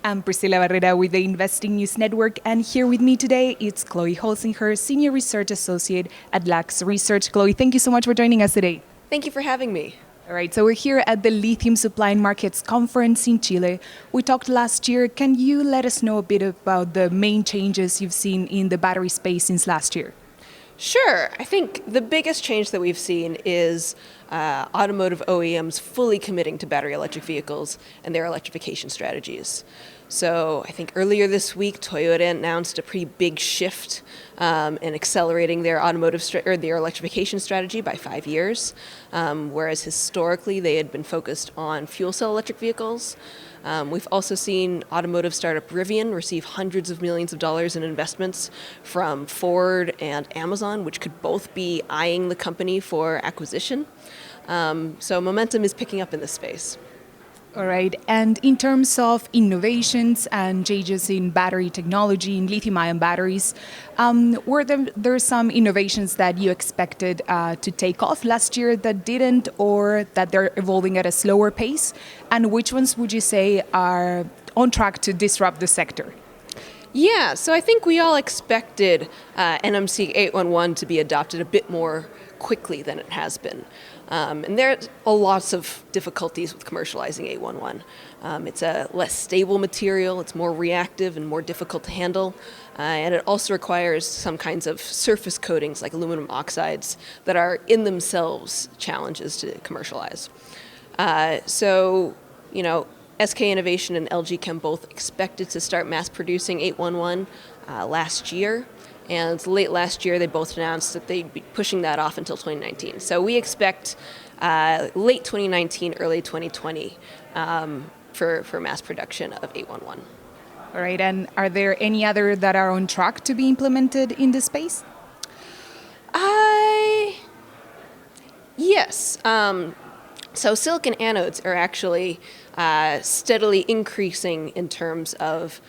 I'm Priscilla Barrera with the Investing News Network, and here with me today it's Chloe Holzinger, Senior Research Associate at Lux Research. Chloe, thank you so much for joining us today. Thank you for having me. All right, so we're here at the Lithium Supply and Markets Conference in Chile. We talked last year. Can you let us know a bit about the main changes you've seen in the battery space since last year? Sure. I think the biggest change that we've seen is automotive OEMs fully committing to battery electric vehicles and their electrification strategies. So I think earlier this week, Toyota announced a pretty big shift in accelerating their their electrification strategy by 5 years, whereas historically they had been focused on fuel cell electric vehicles. We've also seen automotive startup Rivian receive hundreds of millions of dollars in investments from Ford and Amazon, which could both be eyeing the company for acquisition. So momentum is picking up in this space. All right, and in terms of innovations and changes in battery technology, in lithium-ion batteries, were there some innovations that you expected to take off last year that didn't, or that they're evolving at a slower pace? And which ones would you say are on track to disrupt the sector? Yeah, so I think we all expected NMC 811 to be adopted a bit more quickly than it has been. And there are lots of difficulties with commercializing 811. It's a less stable material, it's more reactive and more difficult to handle, and it also requires some kinds of surface coatings like aluminum oxides that are in themselves challenges to commercialize. SK Innovation and LG Chem both expected to start mass producing 811 last year. And late last year, they both announced that they'd be pushing that off until 2019. So we expect late 2019, early 2020 for mass production of 811. All right, and are there any other that are on track to be implemented in this space? Yes. So silicon anodes are actually steadily increasing in terms of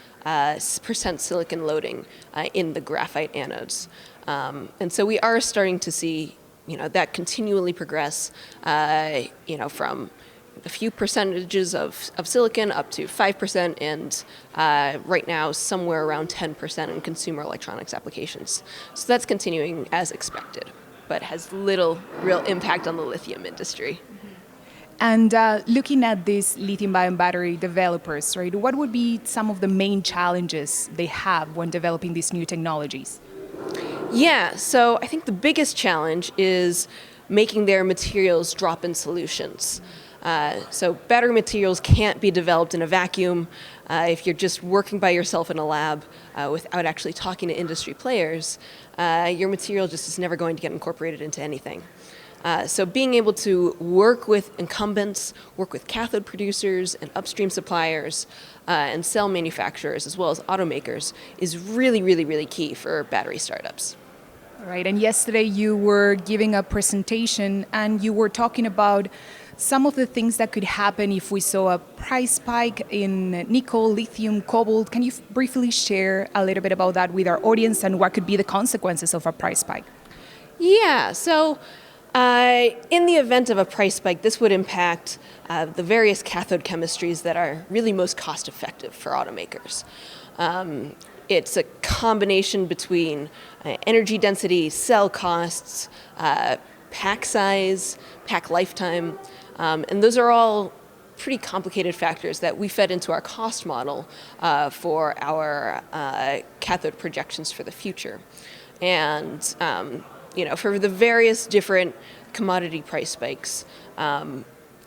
percent silicon loading in the graphite anodes. And so we are starting to see, that continually progress, from a few percentages of silicon up to 5%, and right now somewhere around 10% in consumer electronics applications. So that's continuing as expected, but has little real impact on the lithium industry. And looking at these lithium-ion battery developers, right, what would be some of the main challenges they have when developing these new technologies? Yeah, so I think the biggest challenge is making their materials drop-in solutions. So battery materials can't be developed in a vacuum. If you're just working by yourself in a lab without actually talking to industry players, your material just is never going to get incorporated into anything. So being able to work with incumbents, work with cathode producers and upstream suppliers and cell manufacturers as well as automakers is really, really, really key for battery startups. All right, and yesterday you were giving a presentation and you were talking about some of the things that could happen if we saw a price spike in nickel, lithium, cobalt. Can you briefly share a little bit about that with our audience and what could be the consequences of a price spike? Yeah, so in the event of a price spike, this would impact the various cathode chemistries that are really most cost-effective for automakers. It's a combination between energy density, cell costs, pack size, pack lifetime, and those are all pretty complicated factors that we fed into our cost model for our cathode projections for the future. And for the various different commodity price spikes,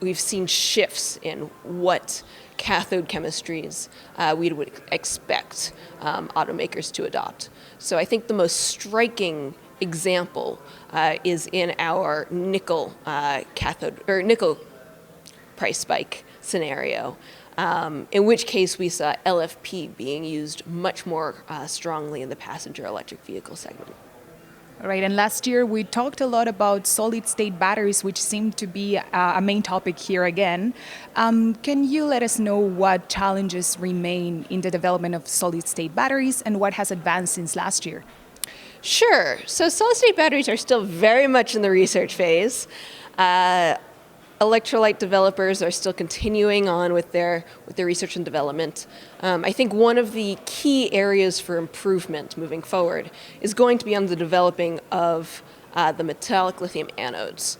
we've seen shifts in what cathode chemistries we would expect automakers to adopt. So I think the most striking example is in our nickel nickel price spike scenario, in which case we saw LFP being used much more strongly in the passenger electric vehicle segment. All right, and last year we talked a lot about solid-state batteries, which seem to be a main topic here again. Can you let us know what challenges remain in the development of solid-state batteries and what has advanced since last year? Sure. So solid-state batteries are still very much in the research phase. electrolyte developers are still continuing on with their research and development. I think one of the key areas for improvement moving forward is going to be on the developing of the metallic lithium anodes,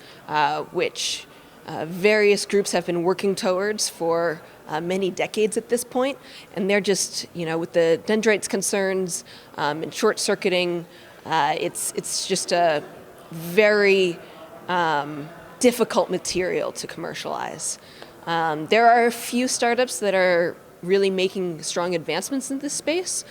which various groups have been working towards for many decades at this point, and they're just, with the dendrites concerns and short circuiting, it's just a very difficult material to commercialize. There are a few startups that are really making strong advancements in this space.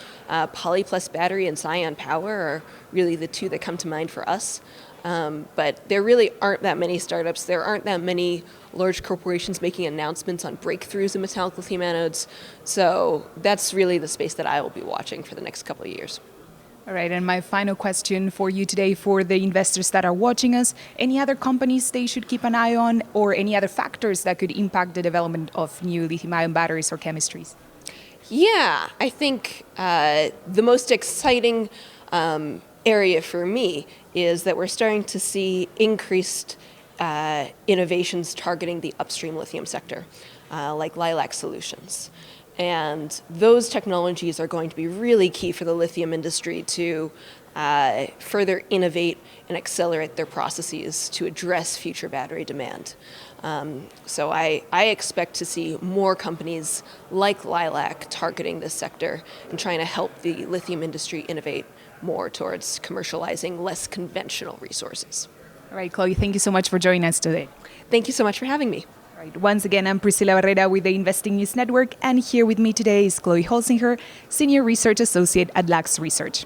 Poly Plus Battery and Scion Power are really the two that come to mind for us. But there really aren't that many startups. There aren't that many large corporations making announcements on breakthroughs in metallic lithium anodes. So that's really the space that I will be watching for the next couple of years. All right, and my final question for you today, for the investors that are watching us, any other companies they should keep an eye on, or any other factors that could impact the development of new lithium-ion batteries or chemistries? Yeah, I think the most exciting area for me is that we're starting to see increased innovations targeting the upstream lithium sector, like Lilac Solutions. And those technologies are going to be really key for the lithium industry to further innovate and accelerate their processes to address future battery demand. So I expect to see more companies like Lilac targeting this sector and trying to help the lithium industry innovate more towards commercializing less conventional resources. All right, Chloe, thank you so much for joining us today. Thank you so much for having me. All right, once again, I'm Priscilla Barrera with the Investing News Network, and here with me today is Chloe Holzinger, Senior Research Associate at Lux Research.